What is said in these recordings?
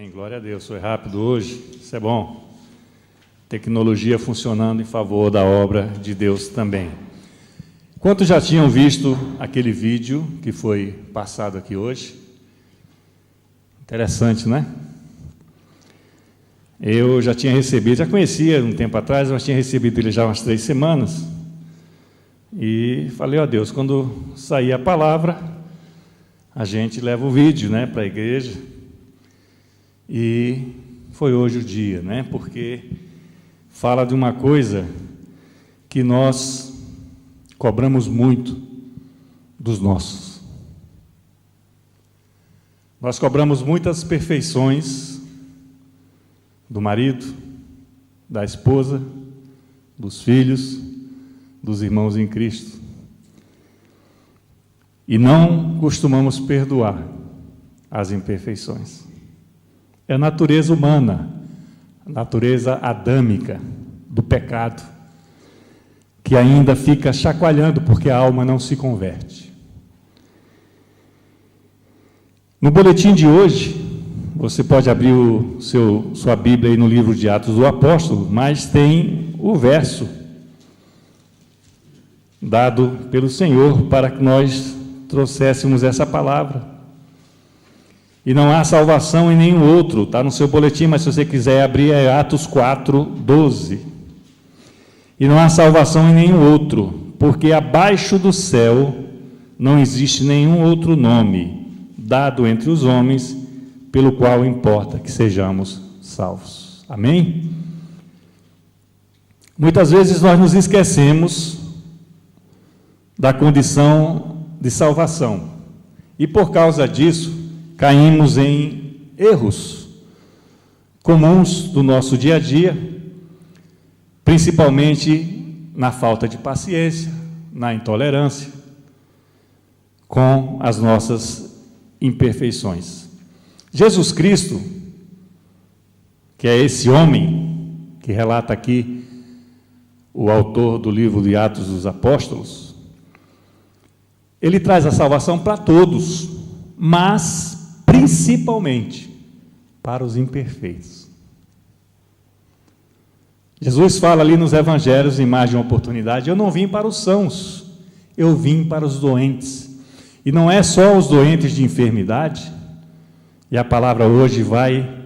Amém, glória a Deus. Foi rápido hoje, isso é bom. Tecnologia funcionando em favor da obra de Deus também. Quantos já tinham visto aquele vídeo que foi passado aqui hoje? Interessante, né? Eu já tinha recebido, já conhecia um tempo atrás, mas tinha recebido ele já umas 3 semanas. E falei, ó Deus, quando sair a palavra, a gente leva o vídeo, né, para a igreja. E foi hoje o dia, né, porque fala de uma coisa que nós cobramos muito dos nossos. Nós cobramos muitas perfeições do marido, da esposa, dos filhos, dos irmãos em Cristo. E não costumamos perdoar as imperfeições. É a natureza humana, a natureza adâmica do pecado, que ainda fica chacoalhando porque a alma não se converte. No boletim de hoje, você pode abrir sua Bíblia aí no livro de Atos do Apóstolo, mas tem o verso dado pelo Senhor para que nós trouxéssemos essa palavra. E não há salvação em nenhum outro, está no seu boletim, mas se você quiser abrir é Atos 4, 12. E não há salvação em nenhum outro, porque abaixo do céu não existe nenhum outro nome dado entre os homens, pelo qual importa que sejamos salvos. Amém? Muitas vezes nós nos esquecemos da condição de salvação, e por causa disso, caímos em erros comuns do nosso dia a dia, principalmente na falta de paciência, na intolerância com as nossas imperfeições. Jesus Cristo, que é esse homem que relata aqui o autor do livro de Atos dos Apóstolos, ele traz a salvação para todos, mas principalmente para os imperfeitos. Jesus fala ali nos evangelhos, em mais de uma oportunidade, eu não vim para os sãos, eu vim para os doentes. E não é só os doentes de enfermidade, e a palavra hoje vai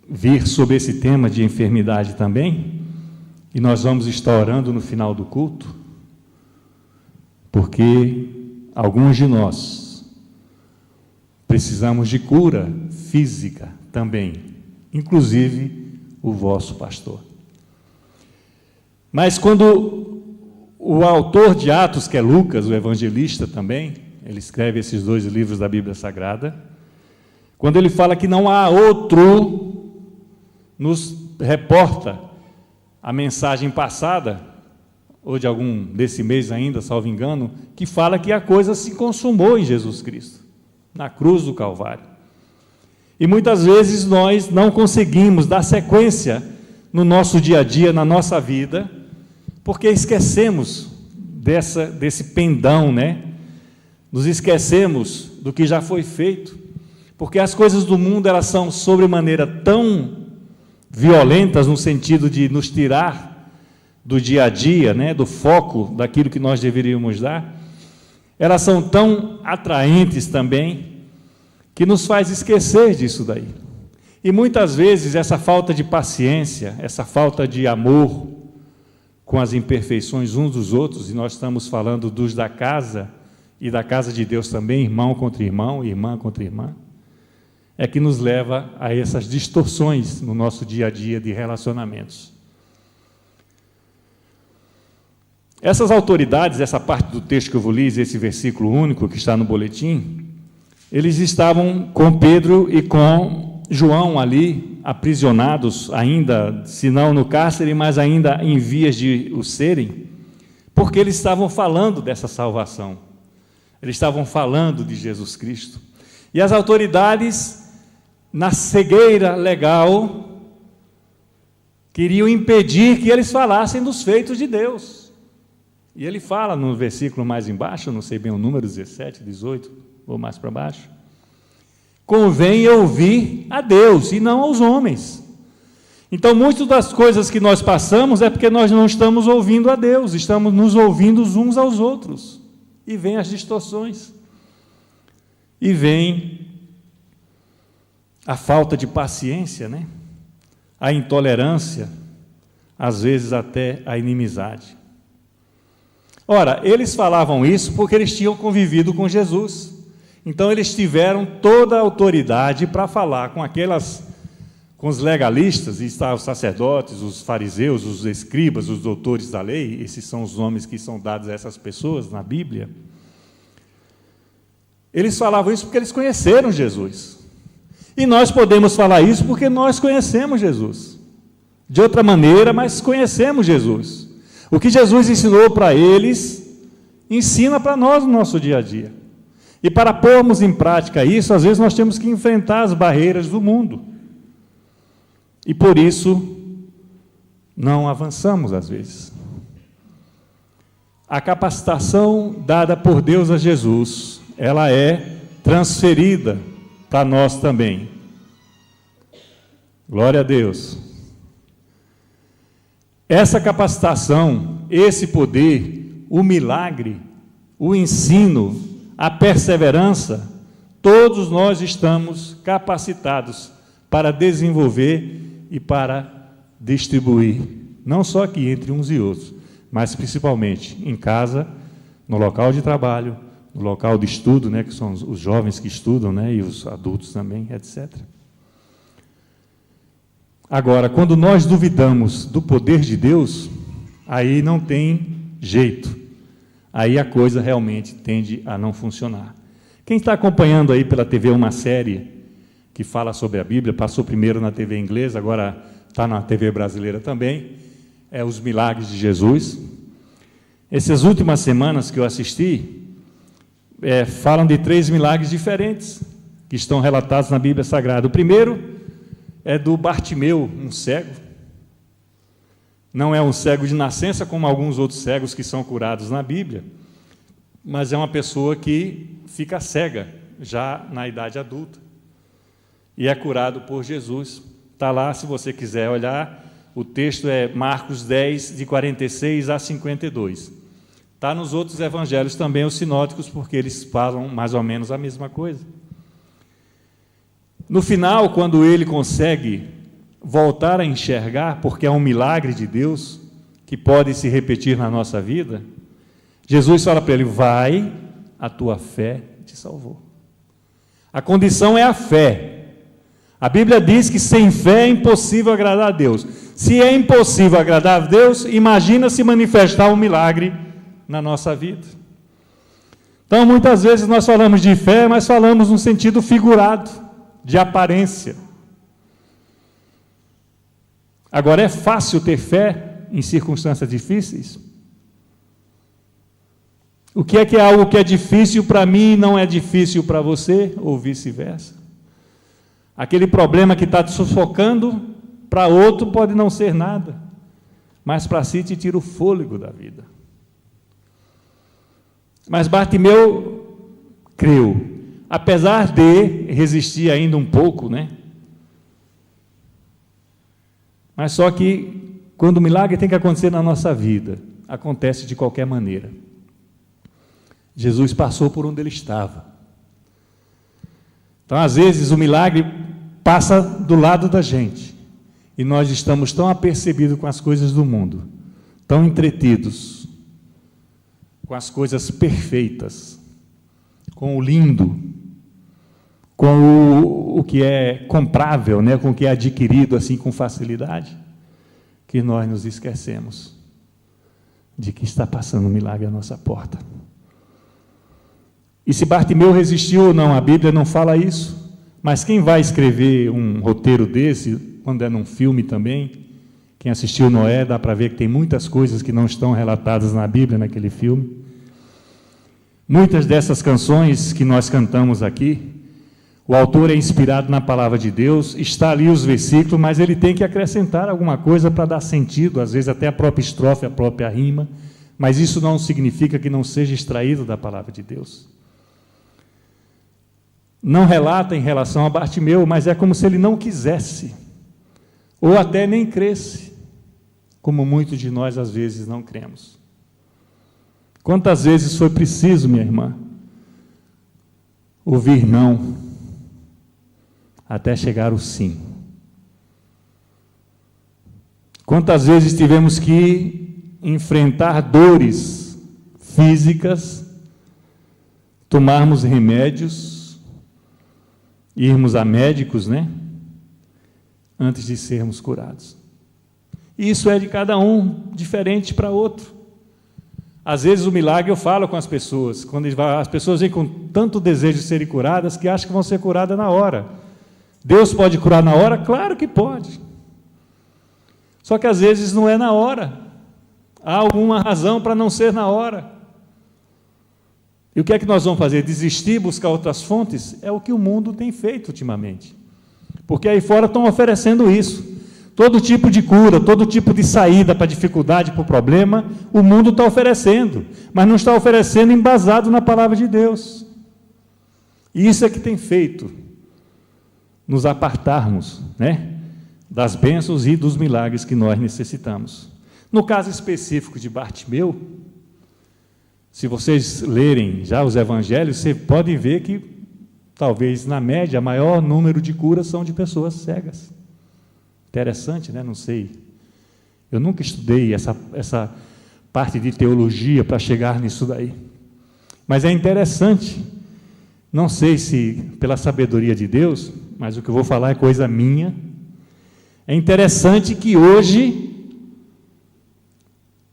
vir sobre esse tema de enfermidade também, e nós vamos estar orando no final do culto, porque alguns de nós precisamos de cura física também, inclusive o vosso pastor. Mas quando o autor de Atos, que é Lucas, o evangelista também, ele escreve esses 2 livros da Bíblia Sagrada, quando ele fala que não há outro, nos reporta a mensagem passada, ou de algum desse mês ainda, salvo engano, que fala que a coisa se consumou em Jesus Cristo, na cruz do Calvário. E muitas vezes nós não conseguimos dar sequência no nosso dia a dia, na nossa vida, porque esquecemos desse pendão, né? Nos esquecemos do que já foi feito, porque as coisas do mundo, elas são sobremaneira tão violentas, no sentido de nos tirar do dia a dia, né? Do foco daquilo que nós deveríamos dar. Elas são tão atraentes também, que nos faz esquecer disso daí. E muitas vezes essa falta de paciência, essa falta de amor com as imperfeições uns dos outros, e nós estamos falando dos da casa e da casa de Deus também, irmão contra irmão, irmã contra irmã, é que nos leva a essas distorções no nosso dia a dia de relacionamentos. Essas autoridades, essa parte do texto que eu vou ler, esse versículo único que está no boletim, eles estavam com Pedro e com João ali, aprisionados ainda, se não no cárcere, mas ainda em vias de o serem, porque eles estavam falando dessa salvação, eles estavam falando de Jesus Cristo. E as autoridades, na cegueira legal, queriam impedir que eles falassem dos feitos de Deus. E ele fala no versículo mais embaixo, não sei bem o número, 17, 18, ou mais para baixo, convém ouvir a Deus e não aos homens. Então, muitas das coisas que nós passamos é porque nós não estamos ouvindo a Deus, estamos nos ouvindo uns aos outros. E vem as distorções. E vem a falta de paciência, né? A intolerância, às vezes até a inimizade. Ora, eles falavam isso porque eles tinham convivido com Jesus. Então, eles tiveram toda a autoridade para falar com os legalistas, e estavam os sacerdotes, os fariseus, os escribas, os doutores da lei, esses são os nomes que são dados a essas pessoas na Bíblia. Eles falavam isso porque eles conheceram Jesus. E nós podemos falar isso porque nós conhecemos Jesus. De outra maneira, mas conhecemos Jesus. O que Jesus ensinou para eles, ensina para nós no nosso dia a dia. E para pormos em prática isso, às vezes nós temos que enfrentar as barreiras do mundo. E por isso, não avançamos às vezes. A capacitação dada por Deus a Jesus, ela é transferida para nós também. Glória a Deus. Essa capacitação, esse poder, o milagre, o ensino, a perseverança, todos nós estamos capacitados para desenvolver e para distribuir, não só aqui entre uns e outros, mas principalmente em casa, no local de trabalho, no local de estudo, né, que são os jovens que estudam, né, e os adultos também, etc. Agora, quando nós duvidamos do poder de Deus, aí não tem jeito. Aí a coisa realmente tende a não funcionar. Quem está acompanhando aí pela TV uma série que fala sobre a Bíblia, passou primeiro na TV inglesa, agora está na TV brasileira também, é Os Milagres de Jesus. Essas últimas semanas que eu assisti, falam de 3 milagres diferentes, que estão relatados na Bíblia Sagrada. O primeiro é do Bartimeu, um cego. Não é um cego de nascença, como alguns outros cegos que são curados na Bíblia, mas é uma pessoa que fica cega, já na idade adulta, e é curado por Jesus. Está lá, se você quiser olhar, o texto é Marcos 10, de 46 a 52. Está nos outros evangelhos também, os sinóticos, porque eles falam mais ou menos a mesma coisa. No final, quando ele consegue voltar a enxergar, porque é um milagre de Deus, que pode se repetir na nossa vida, Jesus fala para ele: vai, a tua fé te salvou. A condição é a fé. A Bíblia diz que sem fé é impossível agradar a Deus. Se é impossível agradar a Deus, imagina se manifestar um milagre na nossa vida. Então, muitas vezes nós falamos de fé, mas falamos num sentido figurado, de aparência. Agora, é fácil ter fé em circunstâncias difíceis? O que é algo que é difícil para mim não é difícil para você, ou vice-versa? Aquele problema que está te sufocando, para outro pode não ser nada, mas para si te tira o fôlego da vida. Mas Bartimeu creu, apesar de resistir ainda um pouco, né? Mas só que, quando o milagre tem que acontecer na nossa vida, acontece de qualquer maneira. Jesus passou por onde ele estava. Então, às vezes, o milagre passa do lado da gente, e nós estamos tão apercebidos com as coisas do mundo, tão entretidos com as coisas perfeitas, com o lindo, com o que é comprável, né, com o que é adquirido assim com facilidade, que nós nos esquecemos de que está passando um milagre à nossa porta. E se Bartimeu resistiu ou não, a Bíblia não fala isso, mas quem vai escrever um roteiro desse, quando é num filme também, quem assistiu Noé, dá para ver que tem muitas coisas que não estão relatadas na Bíblia, naquele filme. Muitas dessas canções que nós cantamos aqui, o autor é inspirado na palavra de Deus, está ali os versículos, mas ele tem que acrescentar alguma coisa para dar sentido, às vezes até a própria estrofe, a própria rima, mas isso não significa que não seja extraído da palavra de Deus. não relata em relação a Bartimeu, mas é como se ele não quisesse, ou até nem cresce, como muitos de nós às vezes não cremos. Quantas vezes foi preciso, minha irmã, ouvir não, até chegar o sim? Quantas vezes tivemos que enfrentar dores físicas, tomarmos remédios, irmos a médicos, né? Antes de sermos curados. E isso é de cada um, diferente para outro. Às vezes o milagre, eu falo com as pessoas, quando as pessoas vêm com tanto desejo de serem curadas, que acham que vão ser curadas na hora. Deus pode curar na hora? Claro que pode. Só que às vezes não é na hora. Há alguma razão para não ser na hora. E o que é que nós vamos fazer? Desistir, buscar outras fontes? É o que o mundo tem feito ultimamente. Porque aí fora estão oferecendo isso. Todo tipo de cura, todo tipo de saída para a dificuldade, para o problema, o mundo está oferecendo. Mas não está oferecendo embasado na palavra de Deus. E isso é que tem feito nos apartarmos, né, das bênçãos e dos milagres que nós necessitamos. No caso específico de Bartimeu, se vocês lerem já os evangelhos, você pode ver que, talvez, na média, o maior número de curas são de pessoas cegas. Interessante, né? Não sei. Eu nunca estudei essa parte de teologia para chegar nisso daí. Mas é interessante, não sei se pela sabedoria de Deus, mas o que eu vou falar é coisa minha. É interessante que hoje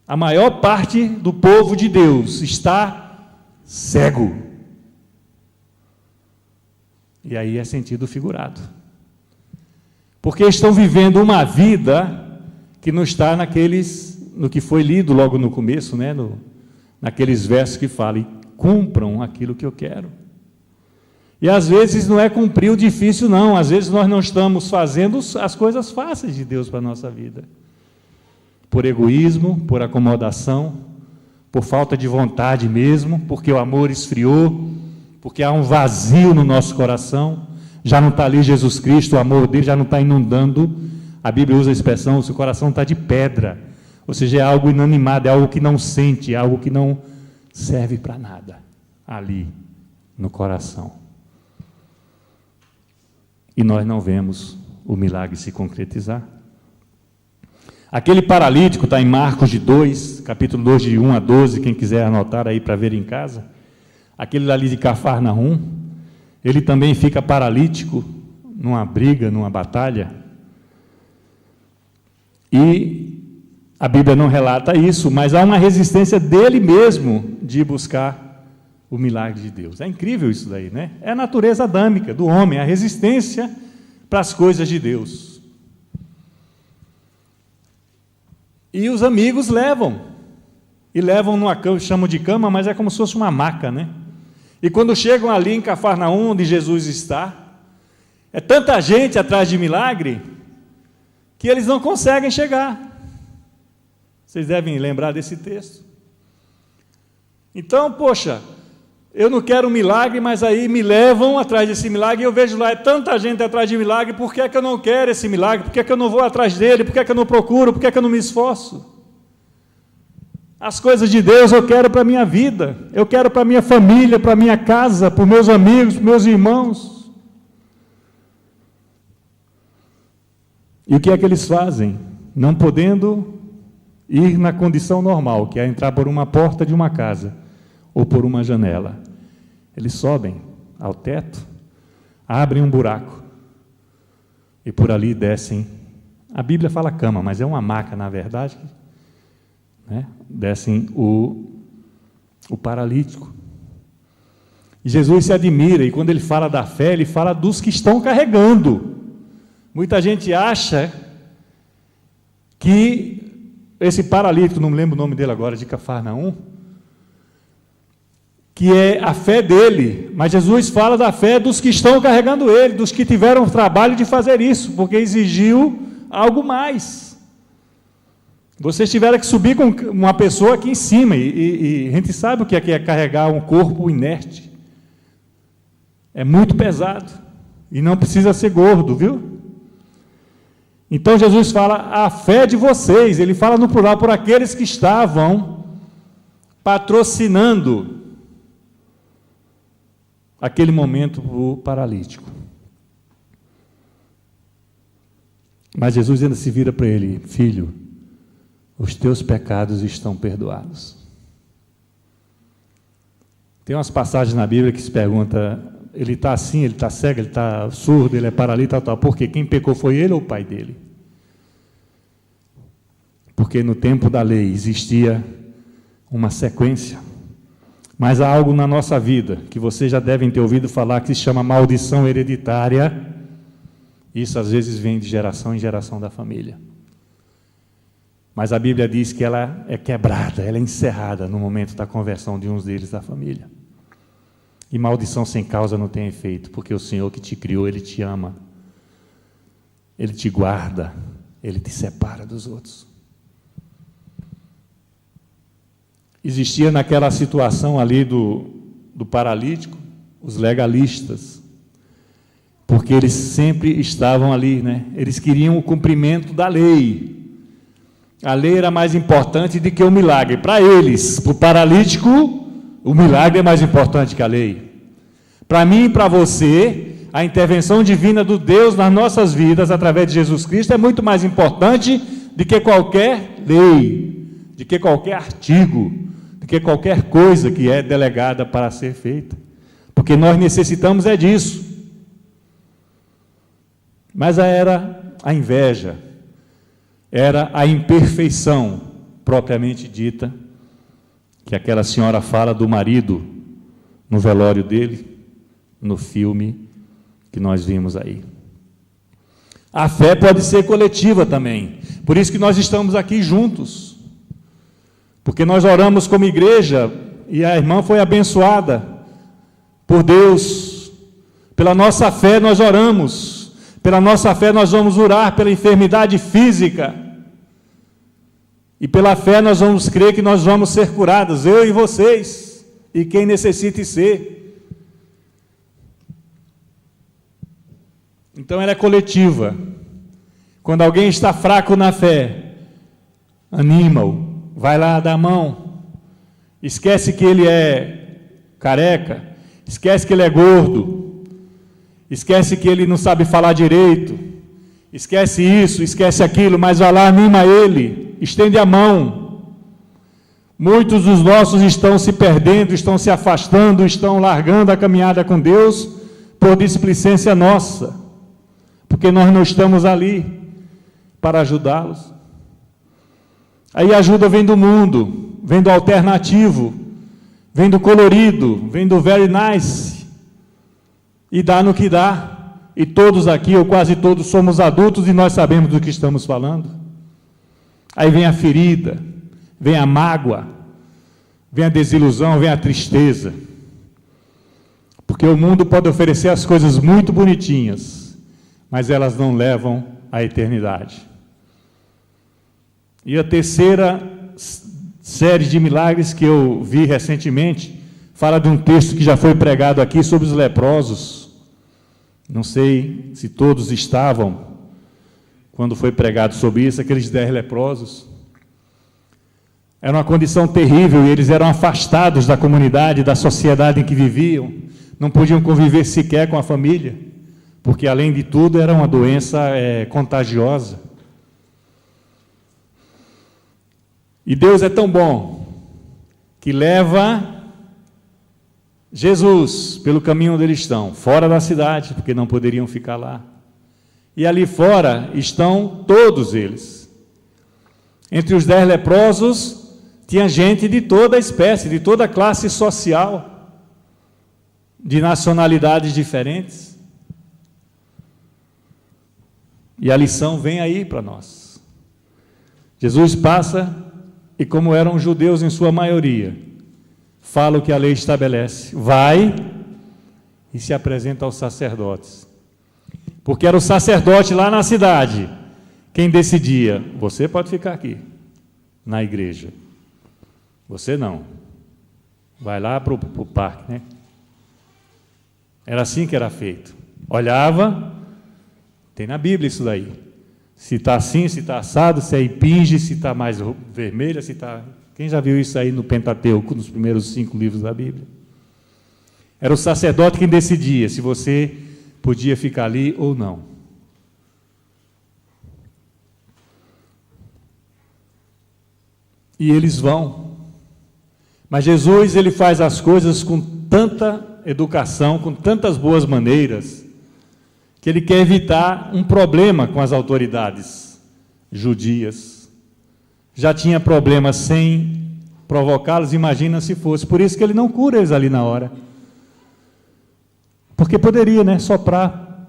a maior parte do povo de Deus está cego. E aí é sentido figurado. Porque estão vivendo uma vida que não está no que foi lido logo no começo, né, naqueles versos que falam, e cumpram aquilo que eu quero. E às vezes não é cumprir o difícil, não. Às vezes nós não estamos fazendo as coisas fáceis de Deus para a nossa vida. Por egoísmo, por acomodação, por falta de vontade mesmo, porque o amor esfriou, porque há um vazio no nosso coração, já não está ali Jesus Cristo, o amor dele já não está inundando. A Bíblia usa a expressão, seu coração está de pedra, ou seja, é algo inanimado, é algo que não sente, é algo que não serve para nada, ali, no coração. E nós não vemos o milagre se concretizar. Aquele paralítico está em Marcos 2, capítulo 2, de 1 a 12, quem quiser anotar aí para ver em casa. Aquele ali de Cafarnaum, ele também fica paralítico numa briga, numa batalha. E a Bíblia não relata isso, mas há uma resistência dele mesmo de buscar o milagre de Deus. É incrível isso daí, né? É a natureza adâmica do homem, a resistência para as coisas de Deus. E os amigos levam numa cama, chamam de cama, mas é como se fosse uma maca, né? E quando chegam ali em Cafarnaum, onde Jesus está, é tanta gente atrás de milagre, que eles não conseguem chegar. Vocês devem lembrar desse texto. Então, poxa, eu não quero um milagre, mas aí me levam atrás desse milagre, e eu vejo lá, é tanta gente atrás de milagre, por que é que eu não quero esse milagre? Por que é que eu não vou atrás dele? Por que é que eu não procuro? Por que é que eu não me esforço? As coisas de Deus eu quero para a minha vida, eu quero para a minha família, para a minha casa, para os meus amigos, para os meus irmãos. E o que é que eles fazem? Não podendo ir na condição normal, que é entrar por uma porta de uma casa, ou por uma janela. Eles sobem ao teto, abrem um buraco, e por ali descem. A Bíblia fala cama, mas é uma maca, na verdade, né? Descem o paralítico. E Jesus se admira, e quando ele fala da fé, ele fala dos que estão carregando. Muita gente acha que esse paralítico, não me lembro o nome dele agora, de Cafarnaum, que é a fé dele, mas Jesus fala da fé dos que estão carregando ele, dos que tiveram o trabalho de fazer isso, porque exigiu algo mais. Vocês tiveram que subir com uma pessoa aqui em cima, e a gente sabe o que é carregar um corpo inerte. É muito pesado. E não precisa ser gordo, viu? Então Jesus fala, a fé de vocês, ele fala no plural, por aqueles que estavam patrocinando aquele momento para o paralítico. Mas Jesus ainda se vira para ele, filho, os teus pecados estão perdoados. Tem umas passagens na Bíblia que se pergunta, ele está assim, ele está cego, ele está surdo, ele é paralítico, tal. Por quê? Quem pecou foi ele ou o pai dele? Porque no tempo da lei existia uma sequência. Mas há algo na nossa vida, que vocês já devem ter ouvido falar, que se chama maldição hereditária. Isso às vezes vem de geração em geração da família. Mas a Bíblia diz que ela é quebrada, ela é encerrada no momento da conversão de uns deles da família. E maldição sem causa não tem efeito, porque o Senhor que te criou, Ele te ama. Ele te guarda, Ele te separa dos outros. Existia naquela situação ali do paralítico, os legalistas, porque eles sempre estavam ali, né? Eles queriam o cumprimento da lei. A lei era mais importante do que o milagre. Para eles, para o paralítico, o milagre é mais importante que a lei. Para mim e para você, a intervenção divina do Deus nas nossas vidas, através de Jesus Cristo, é muito mais importante do que qualquer lei, de que qualquer artigo, de que qualquer coisa que é delegada para ser feita. Porque nós necessitamos é disso. Mas era a inveja, era a imperfeição propriamente dita, que aquela senhora fala do marido no velório dele, no filme que nós vimos aí. A fé pode ser coletiva também, por isso que nós estamos aqui juntos, porque nós oramos como igreja, e a irmã foi abençoada por Deus, pela nossa fé nós oramos, pela nossa fé nós vamos orar pela enfermidade física, e pela fé nós vamos crer que nós vamos ser curados, eu e vocês, e quem necessite ser. Então ela é coletiva. Quando alguém está fraco na fé, anima-o, vai lá dar a mão, esquece que ele é careca, esquece que ele é gordo, esquece que ele não sabe falar direito, esquece isso, esquece aquilo, mas vai lá, anima ele, estende a mão. Muitos dos nossos estão se perdendo, estão se afastando, estão largando a caminhada com Deus por displicência nossa, porque nós não estamos ali para ajudá-los. Aí a ajuda vem do mundo, vem do alternativo, vem do colorido, vem do very nice, e dá no que dá, e todos aqui, ou quase todos, somos adultos e nós sabemos do que estamos falando. Aí vem a ferida, vem a mágoa, vem a desilusão, vem a tristeza, porque o mundo pode oferecer as coisas muito bonitinhas, mas elas não levam à eternidade. E a terceira série de milagres que eu vi recentemente, fala de um texto que já foi pregado aqui sobre os leprosos. Não sei se todos estavam quando foi pregado sobre isso, aqueles 10 leprosos. Era uma condição terrível e eles eram afastados da comunidade, da sociedade em que viviam, não podiam conviver sequer com a família, porque além de tudo era uma doença contagiosa. E Deus é tão bom que leva Jesus pelo caminho onde eles estão, fora da cidade, porque não poderiam ficar lá. E ali fora estão todos eles. Entre os 10 leprosos, tinha gente de toda a espécie, de toda a classe social, de nacionalidades diferentes. E a lição vem aí para nós. Jesus passa, e como eram judeus em sua maioria, fala o que a lei estabelece, vai e se apresenta aos sacerdotes, porque era o sacerdote lá na cidade quem decidia, você pode ficar aqui na igreja, você não, vai lá para o parque, né? Era assim que era feito. Olhava, tem na Bíblia isso daí. Se está assim, se está assado, se é impinge, se está mais vermelha, se está... Quem já viu isso aí no Pentateuco, nos primeiros 5 livros da Bíblia? Era o sacerdote quem decidia se você podia ficar ali ou não. E eles vão. Mas Jesus, ele faz as coisas com tanta educação, com tantas boas maneiras, que ele quer evitar um problema com as autoridades judias. Já tinha problemas sem provocá-los, imagina se fosse. Por isso que ele não cura eles ali na hora. Porque poderia, né, soprar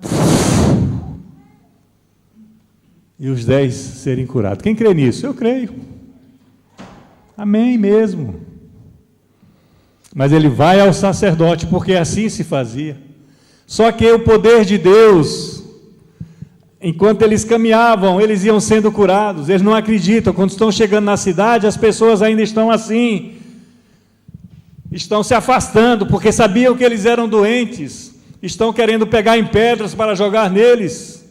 e os 10 serem curados. Quem crê nisso? Eu creio. Amém mesmo. Mas ele vai ao sacerdote, porque assim se fazia. Só que o poder de Deus, enquanto eles caminhavam, eles iam sendo curados. Eles não acreditam. Quando estão chegando na cidade, as pessoas ainda estão assim, estão se afastando, porque sabiam que eles eram doentes, estão querendo pegar em pedras para jogar neles.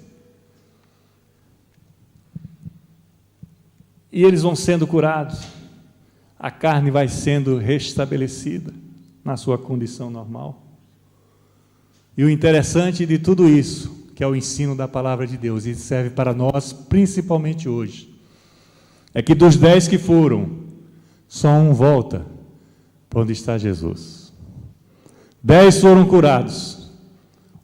E eles vão sendo curados. A carne vai sendo restabelecida na sua condição normal. E o interessante de tudo isso, que é o ensino da palavra de Deus, e serve para nós principalmente hoje, é que dos 10 que foram, só um volta para onde está Jesus. 10 foram curados,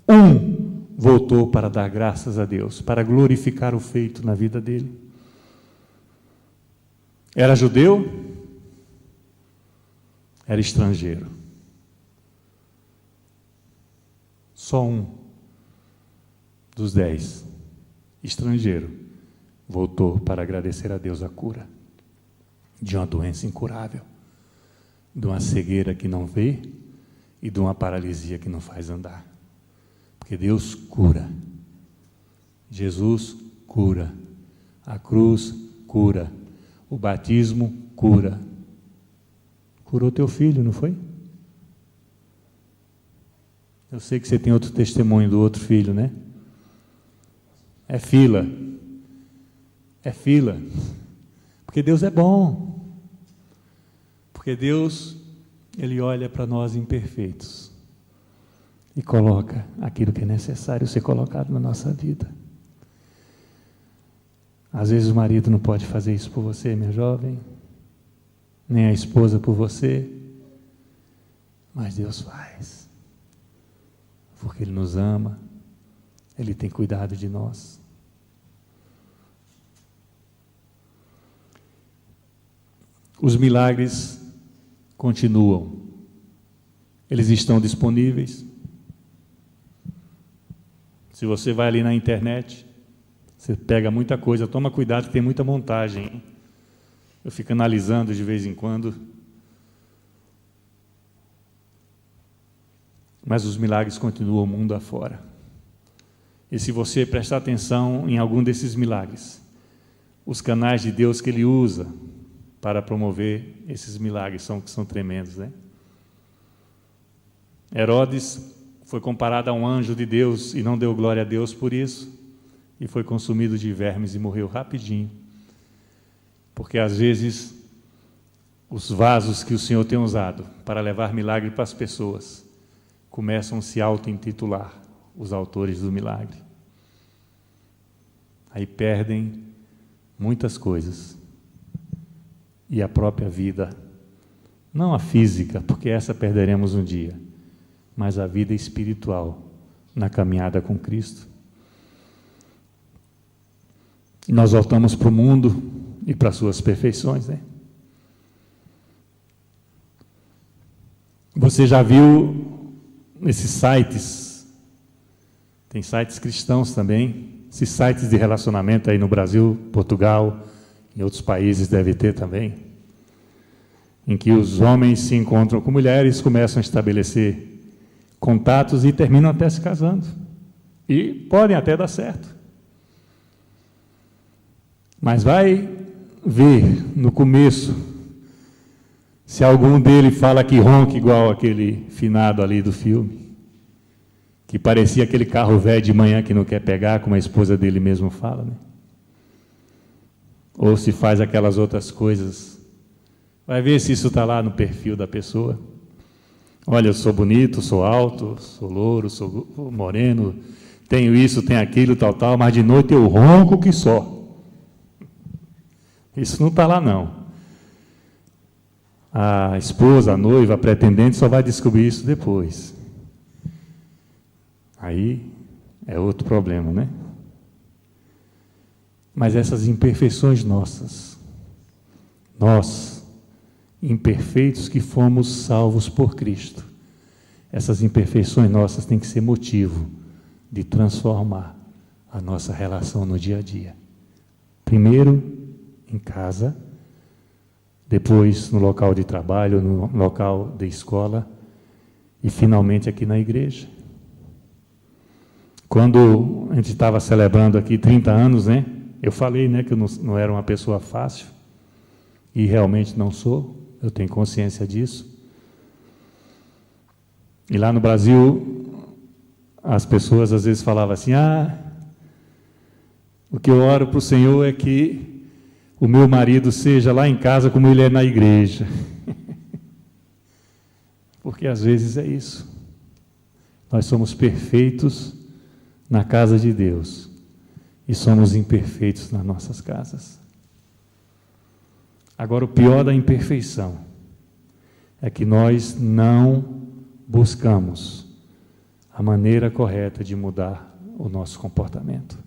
um voltou para dar graças a Deus, para glorificar o feito na vida dele. Era judeu? Era estrangeiro. Só um dos 10, estrangeiro, voltou para agradecer a Deus a cura de uma doença incurável, de uma cegueira que não vê e de uma paralisia que não faz andar. Porque Deus cura. Jesus cura. A cruz cura. O batismo cura. Curou teu filho, não foi? Eu sei que você tem outro testemunho do outro filho, né? É fila. É fila. Porque Deus é bom. Porque Deus, Ele olha para nós imperfeitos e coloca aquilo que é necessário ser colocado na nossa vida. Às vezes o marido não pode fazer isso por você, minha jovem, nem a esposa por você, mas Deus faz, porque Ele nos ama, Ele tem cuidado de nós. Os milagres continuam, eles estão disponíveis. Se você vai ali na internet, você pega muita coisa, toma cuidado que tem muita montagem, hein? Eu fico analisando de vez em quando. Mas os milagres continuam mundo afora. E se você prestar atenção em algum desses milagres, os canais de Deus que Ele usa para promover esses milagres são tremendos, né? Herodes foi comparado a um anjo de Deus e não deu glória a Deus por isso, e foi consumido de vermes e morreu rapidinho. Porque às vezes os vasos que o Senhor tem usado para levar milagre para as pessoas começam a se auto-intitular os autores do milagre. Aí perdem muitas coisas. E a própria vida, não a física, porque essa perderemos um dia, mas a vida espiritual na caminhada com Cristo. E nós voltamos para o mundo e para as suas perfeições, né? Você já viu nesses sites, tem sites cristãos também, esses sites de relacionamento aí no Brasil, Portugal, em outros países deve ter também, em que os homens se encontram com mulheres, começam a estabelecer contatos e terminam até se casando. E podem até dar certo. Mas vai ver no começo se algum dele fala que ronca igual aquele finado ali do filme. que parecia aquele carro velho de manhã que não quer pegar, como a esposa dele mesmo fala, né? Ou se faz aquelas outras coisas. Vai ver se isso está lá no perfil da pessoa. Olha, eu sou bonito, sou alto, sou louro, sou moreno, tenho isso, tenho aquilo, tal, mas de noite eu ronco que só. Isso não está lá, não. A esposa, a noiva, a pretendente só vai descobrir isso depois. Aí é outro problema, né? Mas essas imperfeições nossas, nós, imperfeitos que fomos salvos por Cristo, essas imperfeições nossas têm que ser motivo de transformar a nossa relação no dia a dia. Primeiro, em casa, depois no local de trabalho, no local de escola e finalmente aqui na igreja. Quando a gente estava celebrando aqui 30 anos, né? Eu falei, né, que eu não era uma pessoa fácil, e realmente não sou, eu tenho consciência disso. E lá no Brasil, as pessoas às vezes falavam assim, o que eu oro para o Senhor é que o meu marido seja lá em casa como ele é na igreja. Porque às vezes é isso. Nós somos perfeitos na casa de Deus e somos imperfeitos nas nossas casas. Agora, o pior da imperfeição é que nós não buscamos a maneira correta de mudar o nosso comportamento.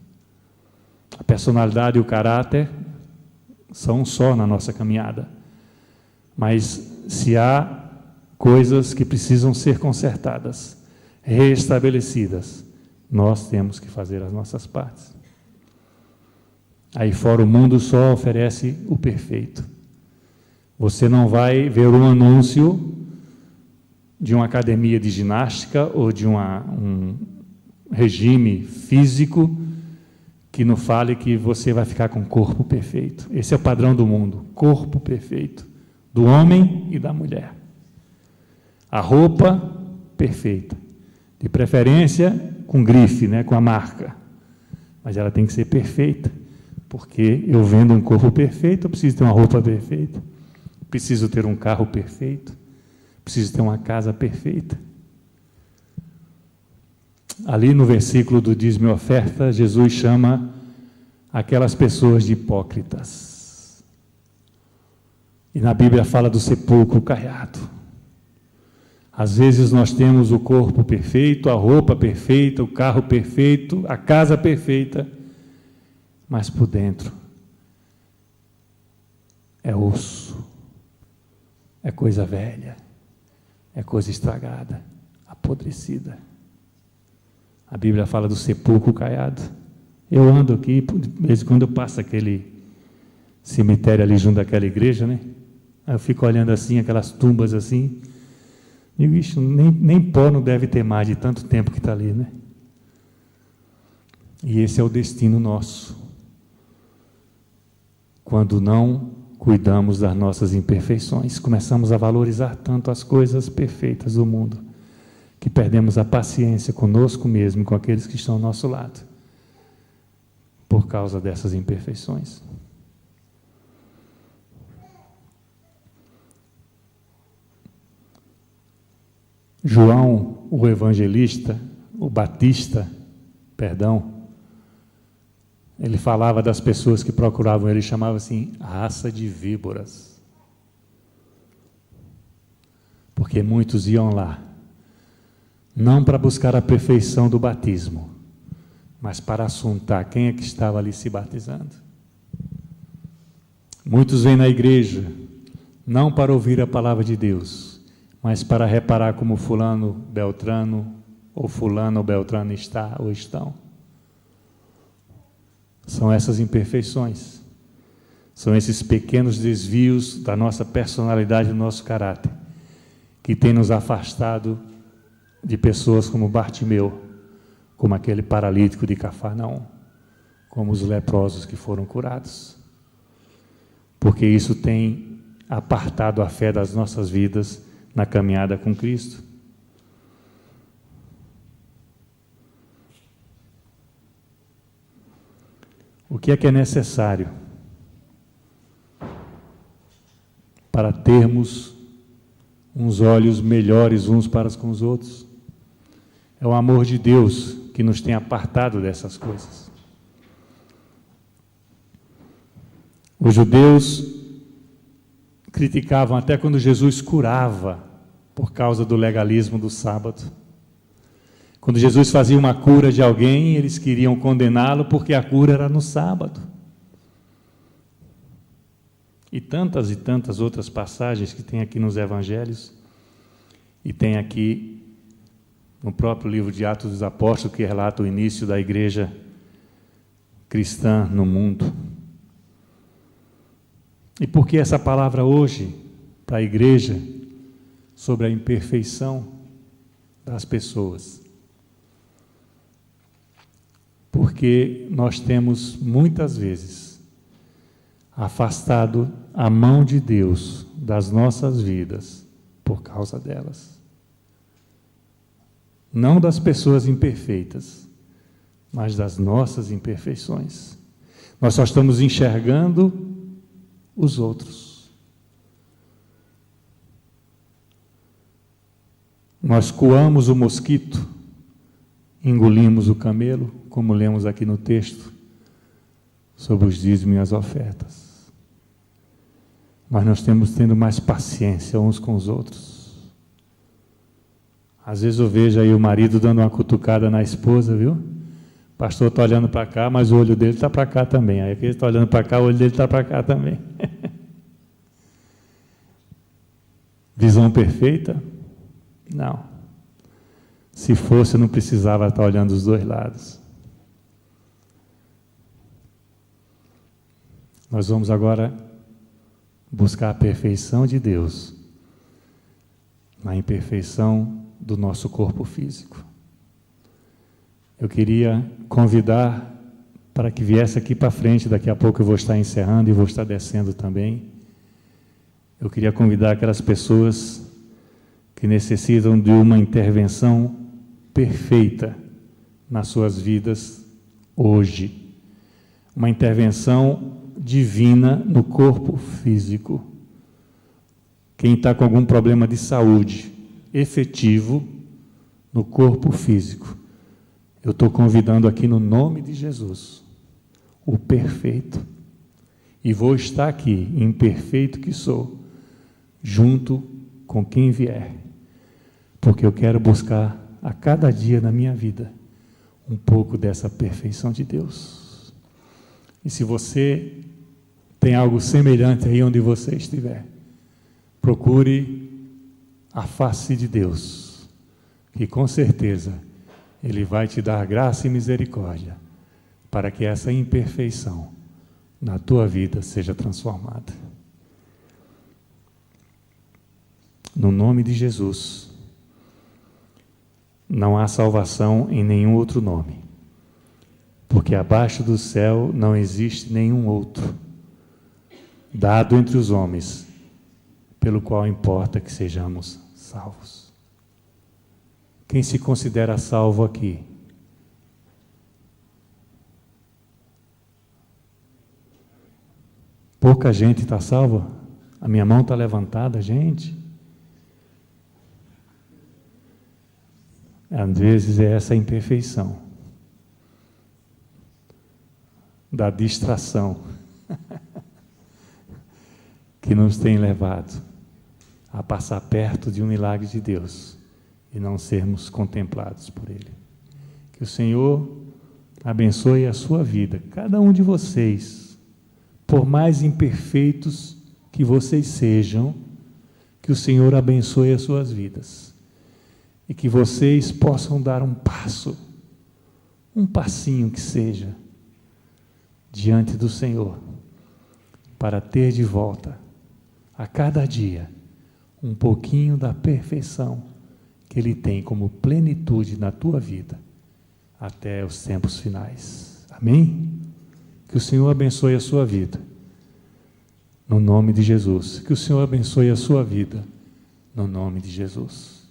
A personalidade e o caráter são um só na nossa caminhada, mas se há coisas que precisam ser consertadas, reestabelecidas, nós temos que fazer as nossas partes. Aí fora o mundo só oferece o perfeito. Você não vai ver um anúncio de uma academia de ginástica ou de um regime físico que não fale que você vai ficar com o corpo perfeito. Esse é o padrão do mundo, corpo perfeito, do homem e da mulher. A roupa perfeita, de preferência com grife, né, com a marca, mas ela tem que ser perfeita, porque eu vendo um corpo perfeito, eu preciso ter uma roupa perfeita, preciso ter um carro perfeito, preciso ter uma casa perfeita. Ali no versículo do dízimo e oferta, Jesus chama aquelas pessoas de hipócritas. E na Bíblia fala do sepulcro caiado. Às vezes nós temos o corpo perfeito, a roupa perfeita, o carro perfeito, a casa perfeita, mas por dentro é osso, é coisa velha, é coisa estragada, apodrecida. A Bíblia fala do sepulcro caiado. Eu ando aqui, de vez em quando eu passo aquele cemitério ali junto daquela igreja, né? Aí eu fico olhando assim, aquelas tumbas assim, digo, isso nem pó não deve ter mais de tanto tempo que está ali, né? E esse é o destino nosso. Quando não cuidamos das nossas imperfeições, começamos a valorizar tanto as coisas perfeitas do mundo, que perdemos a paciência conosco mesmo e com aqueles que estão ao nosso lado, por causa dessas imperfeições. João, o evangelista, o Batista, ele falava das pessoas que procuravam ele, chamava assim, raça de víboras. Porque muitos iam lá, não para buscar a perfeição do batismo, mas para assuntar quem é que estava ali se batizando. Muitos vêm na igreja, não para ouvir a palavra de Deus, mas para reparar como fulano, beltrano, ou fulano ou beltrano está ou estão. São essas imperfeições, são esses pequenos desvios da nossa personalidade, do nosso caráter, que tem nos afastado de pessoas como Bartimeu, como aquele paralítico de Cafarnaum, como os leprosos que foram curados. Porque isso tem apartado a fé das nossas vidas na caminhada com Cristo. O que é necessário para termos uns olhos melhores uns para com os outros? É o amor de Deus que nos tem apartado dessas coisas. Os judeus criticavam até quando Jesus curava por causa do legalismo do sábado. Quando Jesus fazia uma cura de alguém, eles queriam condená-lo porque a cura era no sábado. E tantas outras passagens que tem aqui nos Evangelhos, e tem aqui no próprio livro de Atos dos Apóstolos, que relata o início da igreja cristã no mundo. E por que essa palavra hoje, para a igreja, sobre a imperfeição das pessoas? Porque nós temos, muitas vezes, afastado a mão de Deus das nossas vidas por causa delas. Não das pessoas imperfeitas, mas das nossas imperfeições. Nós só estamos enxergando os outros. Nós coamos o mosquito, engolimos o camelo, como lemos aqui no texto, sobre os dízimos e as ofertas. Mas nós temos tendo mais paciência uns com os outros. Às vezes eu vejo aí o marido dando uma cutucada na esposa, viu? O pastor está olhando para cá, mas o olho dele está para cá também. Aí aquele está olhando para cá, o olho dele está para cá também. Visão perfeita? Não. Se fosse, eu não precisava estar olhando os dois lados. Nós vamos agora buscar a perfeição de Deus na imperfeição do nosso corpo físico. Eu queria convidar para que viesse aqui para frente, daqui a pouco eu vou estar encerrando e vou estar descendo também. Eu queria convidar aquelas pessoas que necessitam de uma intervenção perfeita nas suas vidas hoje. Uma intervenção divina no corpo físico. Quem está com algum problema de saúde efetivo no corpo físico, eu estou convidando aqui no nome de Jesus, o perfeito, e vou estar aqui, imperfeito que sou, junto com quem vier, porque eu quero buscar a cada dia na minha vida um pouco dessa perfeição de Deus. E se você tem algo semelhante aí onde você estiver, procure a face de Deus, que com certeza Ele vai te dar graça e misericórdia para que essa imperfeição na tua vida seja transformada. No nome de Jesus, não há salvação em nenhum outro nome, porque abaixo do céu não existe nenhum outro dado entre os homens, pelo qual importa que sejamos salvos. Quem se considera salvo aqui? Pouca gente está salva? A minha mão está levantada, gente. Às vezes é essa imperfeição da distração que nos tem levado a passar perto de um milagre de Deus e não sermos contemplados por Ele. Que o Senhor abençoe a sua vida, cada um de vocês, por mais imperfeitos que vocês sejam, que o Senhor abençoe as suas vidas e que vocês possam dar um passo, um passinho que seja, diante do Senhor, para ter de volta, a cada dia, um pouquinho da perfeição que Ele tem como plenitude na tua vida, até os tempos finais. Amém? Que o Senhor abençoe a sua vida, no nome de Jesus. Que o Senhor abençoe a sua vida, no nome de Jesus.